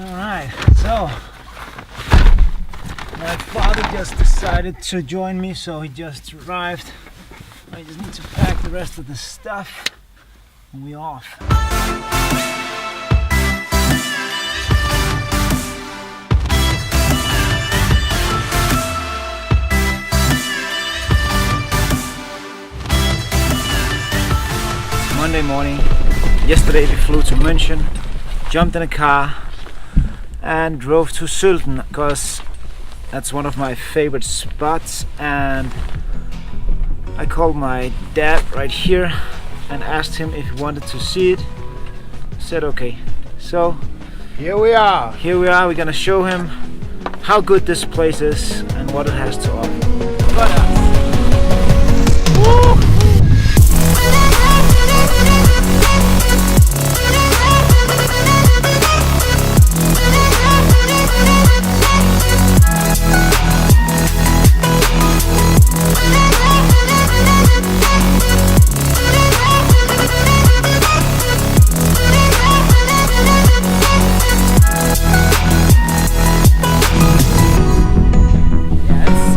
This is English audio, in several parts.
Alright, so my father just decided to join me, so he just arrived. I just need to pack the rest of the stuff and we're off. Monday morning. Yesterday we flew to München, jumped in a car and drove to Sölden because that's one of my favorite spots, and I called my dad right here and asked him if he wanted to see it. He said okay. So here we are. We're gonna show him how good this place is and what it has to offer. Woo!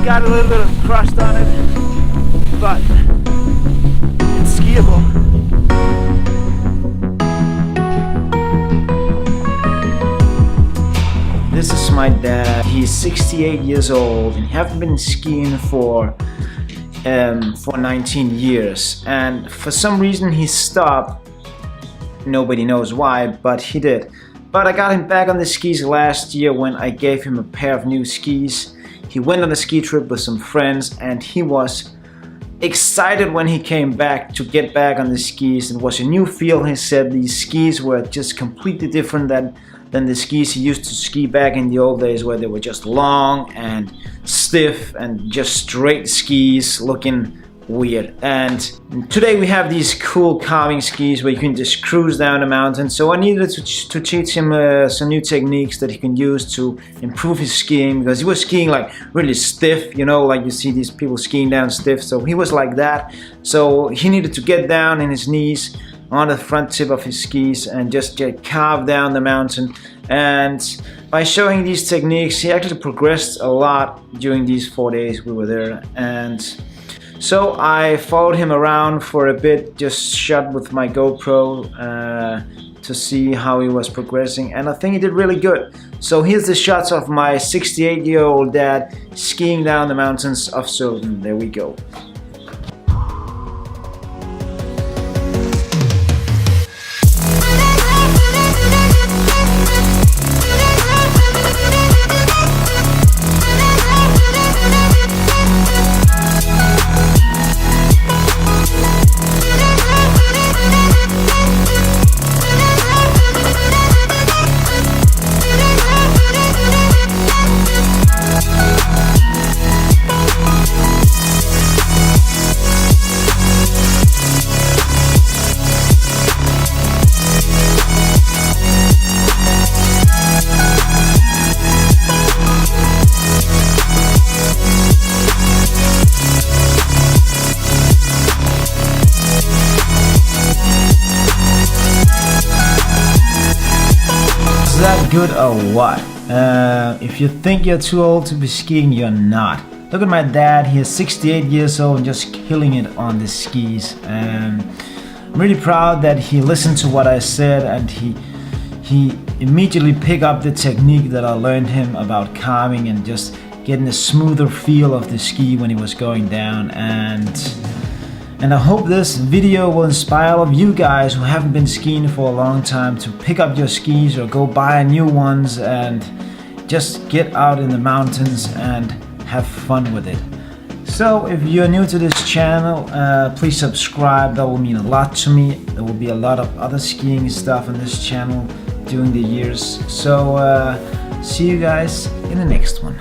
Got a little bit of crust on it, but it's skiable. This is my dad. He's 68 years old and he hasn't been skiing for 19 years, and for some reason he stopped. Nobody knows why, but he did. But I got him back on the skis last year when I gave him a pair of new skis. He went on a ski trip with some friends and he was excited when he came back to get back on the skis. It was a new feel. He said these skis were just completely different than the skis he used to ski back in the old days, where they were just long and stiff and just straight skis looking weird. And today we have these cool calming skis where you can just cruise down the mountain. So I needed to teach him some new techniques that he can use to improve his skiing, because he was skiing like really stiff, you know, like you see these people skiing down stiff. So he was like that. So he needed to get down in his knees on the front tip of his skis and just get carved down the mountain. And by showing these techniques, he actually progressed a lot during these 4 days we were there. And so I followed him around for a bit, just shot with my GoPro to see how he was progressing, and I think he did really good. So here's the shots of my 68-year-old dad skiing down the mountains of Sölden. There we go. That good or what? If you think you're too old to be skiing, you're not. Look at my dad. He is 68 years old and just killing it on the skis. I'm really proud that he listened to what I said, and he immediately picked up the technique that I learned him about calming and just getting a smoother feel of the ski when he was going down. And I hope this video will inspire all of you guys who haven't been skiing for a long time to pick up your skis or go buy new ones and just get out in the mountains and have fun with it. So if you're new to this channel, please subscribe. That will mean a lot to me. There will be a lot of other skiing stuff on this channel during the years. So see you guys in the next one.